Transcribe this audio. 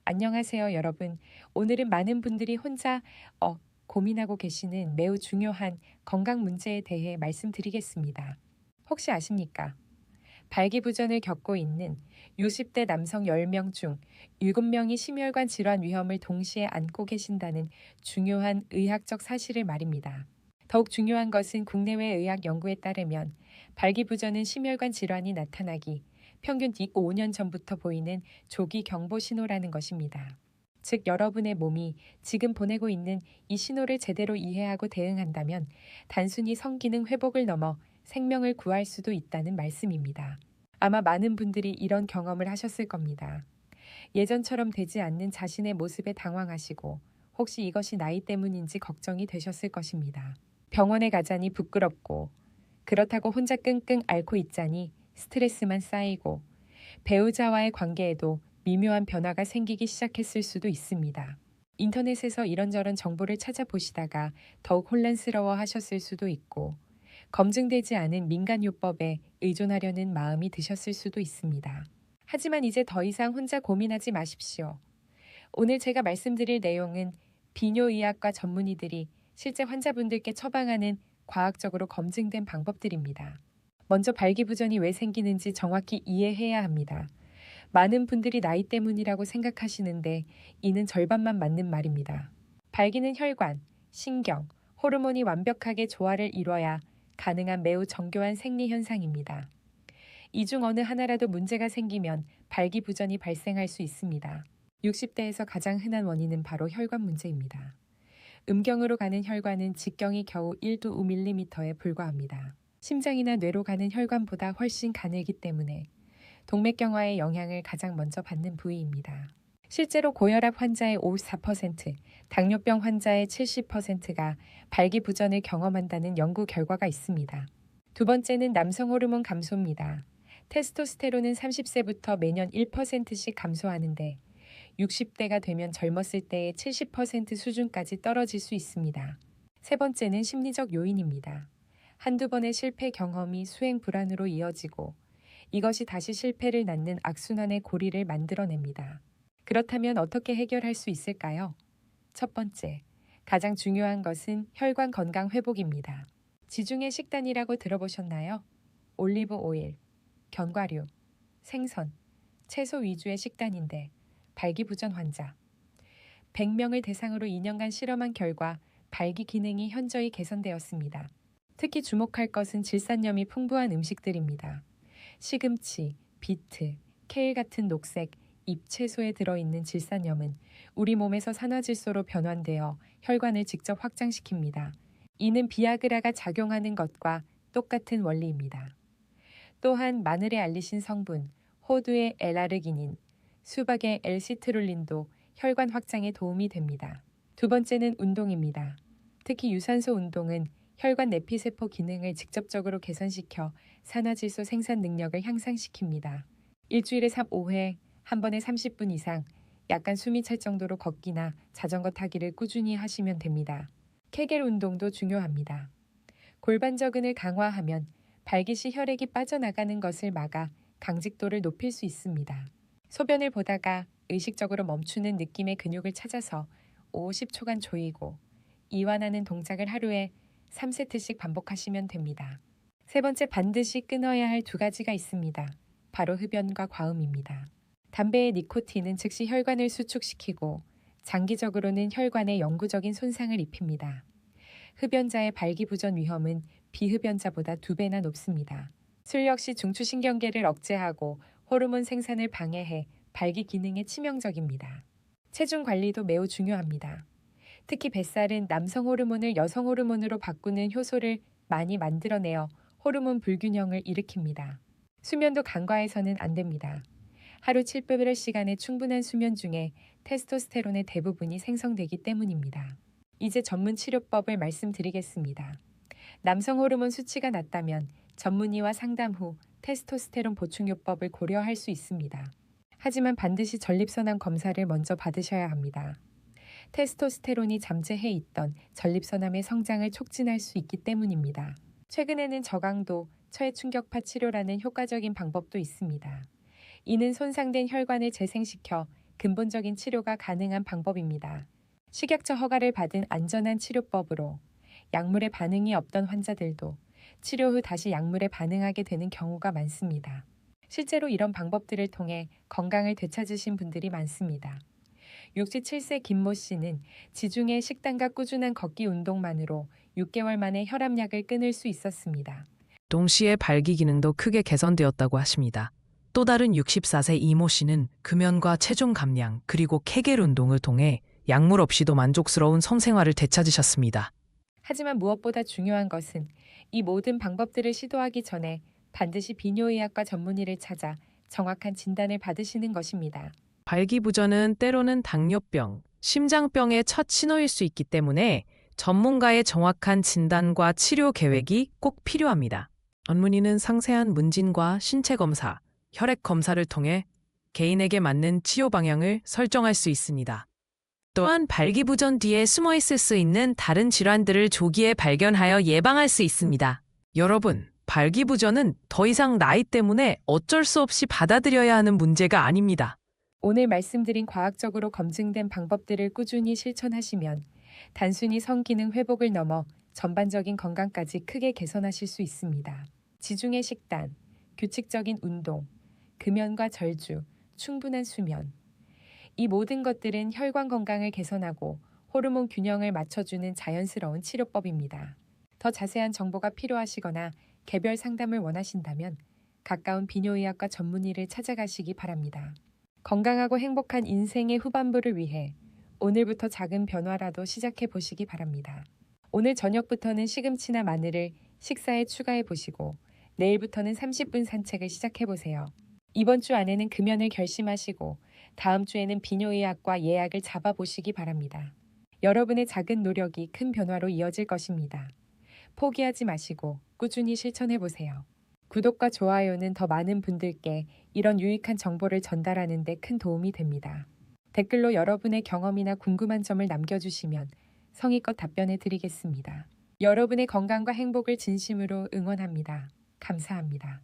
안녕하세요, 여러분. 오늘은 많은 분들이 혼자 고민하고 계시는 매우 중요한 건강 문제에 대해 말씀드리겠습니다. 혹시 아십니까? 발기부전을 겪고 있는 60대 남성 10명 중 7명이 심혈관 질환 위험을 동시에 안고 계신다는 중요한 의학적 사실을 말입니다. 더욱 중요한 것은 국내외 의학 연구에 따르면 발기부전은 심혈관 질환이 나타나기 평균 5년 전부터 보이는 조기 경보 신호라는 것입니다. 즉, 여러분의 몸이 지금 보내고 있는 이 신호를 제대로 이해하고 대응한다면 단순히 성기능 회복을 넘어 생명을 구할 수도 있다는 말씀입니다. 아마 많은 분들이 이런 경험을 하셨을 겁니다. 예전처럼 되지 않는 자신의 모습에 당황하시고 혹시 이것이 나이 때문인지 걱정이 되셨을 것입니다. 병원에 가자니 부끄럽고 그렇다고 혼자 끙끙 앓고 있자니 스트레스만 쌓이고 배우자와의 관계에도 미묘한 변화가 생기기 시작했을 수도 있습니다. 인터넷에서 이런저런 정보를 찾아보시다가 더욱 혼란스러워 하셨을 수도 있고 검증되지 않은 민간요법에 의존하려는 마음이 드셨을 수도 있습니다. 하지만 이제 더 이상 혼자 고민하지 마십시오. 오늘 제가 말씀드릴 내용은 비뇨의학과 전문의들이 실제 환자분들께 처방하는 과학적으로 검증된 방법들입니다. 먼저 발기부전이 왜 생기는지 정확히 이해해야 합니다. 많은 분들이 나이 때문이라고 생각하시는데 이는 절반만 맞는 말입니다. 발기는 혈관, 신경, 호르몬이 완벽하게 조화를 이뤄야 가능한 매우 정교한 생리 현상입니다. 이 중 어느 하나라도 문제가 생기면 발기부전이 발생할 수 있습니다. 60대에서 가장 흔한 원인은 바로 혈관 문제입니다. 음경으로 가는 혈관은 직경이 겨우 1~5mm에 불과합니다. 심장이나 뇌로 가는 혈관보다 훨씬 가늘기 때문에 동맥경화의 영향을 가장 먼저 받는 부위입니다. 실제로 고혈압 환자의 54%, 당뇨병 환자의 70%가 발기부전을 경험한다는 연구 결과가 있습니다. 두 번째는 남성 호르몬 감소입니다. 테스토스테론은 30세부터 매년 1%씩 감소하는데 60대가 되면 젊었을 때의 70% 수준까지 떨어질 수 있습니다. 세 번째는 심리적 요인입니다. 한두 번의 실패 경험이 수행 불안으로 이어지고 이것이 다시 실패를 낳는 악순환의 고리를 만들어냅니다. 그렇다면 어떻게 해결할 수 있을까요? 첫 번째, 가장 중요한 것은 혈관 건강 회복입니다. 지중해 식단이라고 들어보셨나요? 올리브 오일, 견과류, 생선, 채소 위주의 식단인데 발기부전 환자 100명을 대상으로 2년간 실험한 결과 발기 기능이 현저히 개선되었습니다. 특히 주목할 것은 질산염이 풍부한 음식들입니다. 시금치, 비트, 케일 같은 녹색, 잎채소에 들어있는 질산염은 우리 몸에서 산화질소로 변환되어 혈관을 직접 확장시킵니다. 이는 비아그라가 작용하는 것과 똑같은 원리입니다. 또한 마늘의 알리신 성분, 호두의 L아르기닌, 수박의 L시트룰린도 혈관 확장에 도움이 됩니다. 두 번째는 운동입니다. 특히 유산소 운동은 혈관 내피세포 기능을 직접적으로 개선시켜 산화질소 생산 능력을 향상시킵니다. 일주일에 5회, 한 번에 30분 이상, 약간 숨이 찰 정도로 걷기나 자전거 타기를 꾸준히 하시면 됩니다. 케겔 운동도 중요합니다. 골반저근을 강화하면 발기 시 혈액이 빠져나가는 것을 막아 강직도를 높일 수 있습니다. 소변을 보다가 의식적으로 멈추는 느낌의 근육을 찾아서 50초간 조이고 이완하는 동작을 하루에 3세트씩 반복하시면 됩니다. 세 번째, 반드시 끊어야 할 두 가지가 있습니다. 바로 흡연과 과음입니다. 담배의 니코틴은 즉시 혈관을 수축시키고 장기적으로는 혈관에 영구적인 손상을 입힙니다. 흡연자의 발기부전 위험은 비흡연자보다 2배나 높습니다. 술 역시 중추신경계를 억제하고 호르몬 생산을 방해해 발기 기능에 치명적입니다. 체중 관리도 매우 중요합니다. 특히 뱃살은 남성 호르몬을 여성 호르몬으로 바꾸는 효소를 많이 만들어내어 호르몬 불균형을 일으킵니다. 수면도 간과해서는 안 됩니다. 하루 7~8시간의 충분한 수면 중에 테스토스테론의 대부분이 생성되기 때문입니다. 이제 전문 치료법을 말씀드리겠습니다. 남성 호르몬 수치가 낮다면 전문의와 상담 후 테스토스테론 보충요법을 고려할 수 있습니다. 하지만 반드시 전립선암 검사를 먼저 받으셔야 합니다. 테스토스테론이 잠재해 있던 전립선암의 성장을 촉진할 수 있기 때문입니다. 최근에는 저강도, 초해충격파 치료라는 효과적인 방법도 있습니다. 이는 손상된 혈관을 재생시켜 근본적인 치료가 가능한 방법입니다. 식약처 허가를 받은 안전한 치료법으로 약물에 반응이 없던 환자들도 치료 후 다시 약물에 반응하게 되는 경우가 많습니다. 실제로 이런 방법들을 통해 건강을 되찾으신 분들이 많습니다. 67세 김모 씨는 지중해 식단과 꾸준한 걷기 운동만으로 6개월 만에 혈압약을 끊을 수 있었습니다. 동시에 발기 기능도 크게 개선되었다고 하십니다. 또 다른 64세 이모 씨는 금연과 체중 감량 그리고 케겔 운동을 통해 약물 없이도 만족스러운 성생활을 되찾으셨습니다. 하지만 무엇보다 중요한 것은 이 모든 방법들을 시도하기 전에 반드시 비뇨의학과 전문의를 찾아 정확한 진단을 받으시는 것입니다. 발기부전은 때로는 당뇨병, 심장병의 첫 신호일 수 있기 때문에 전문가의 정확한 진단과 치료 계획이 꼭 필요합니다. 전문의는 상세한 문진과 신체 검사, 혈액 검사를 통해 개인에게 맞는 치료 방향을 설정할 수 있습니다. 또한 발기부전 뒤에 숨어 있을 수 있는 다른 질환들을 조기에 발견하여 예방할 수 있습니다. 여러분, 발기부전은 더 이상 나이 때문에 어쩔 수 없이 받아들여야 하는 문제가 아닙니다. 오늘 말씀드린 과학적으로 검증된 방법들을 꾸준히 실천하시면 단순히 성기능 회복을 넘어 전반적인 건강까지 크게 개선하실 수 있습니다. 지중해 식단, 규칙적인 운동, 금연과 절주, 충분한 수면. 이 모든 것들은 혈관 건강을 개선하고 호르몬 균형을 맞춰주는 자연스러운 치료법입니다. 더 자세한 정보가 필요하시거나 개별 상담을 원하신다면 가까운 비뇨의학과 전문의를 찾아가시기 바랍니다. 건강하고 행복한 인생의 후반부를 위해 오늘부터 작은 변화라도 시작해 보시기 바랍니다. 오늘 저녁부터는 시금치나 마늘을 식사에 추가해 보시고 내일부터는 30분 산책을 시작해 보세요. 이번 주 안에는 금연을 결심하시고 다음 주에는 비뇨의학과 예약을 잡아보시기 바랍니다. 여러분의 작은 노력이 큰 변화로 이어질 것입니다. 포기하지 마시고 꾸준히 실천해 보세요. 구독과 좋아요는 더 많은 분들께 이런 유익한 정보를 전달하는 데 큰 도움이 됩니다. 댓글로 여러분의 경험이나 궁금한 점을 남겨주시면 성의껏 답변해 드리겠습니다. 여러분의 건강과 행복을 진심으로 응원합니다. 감사합니다.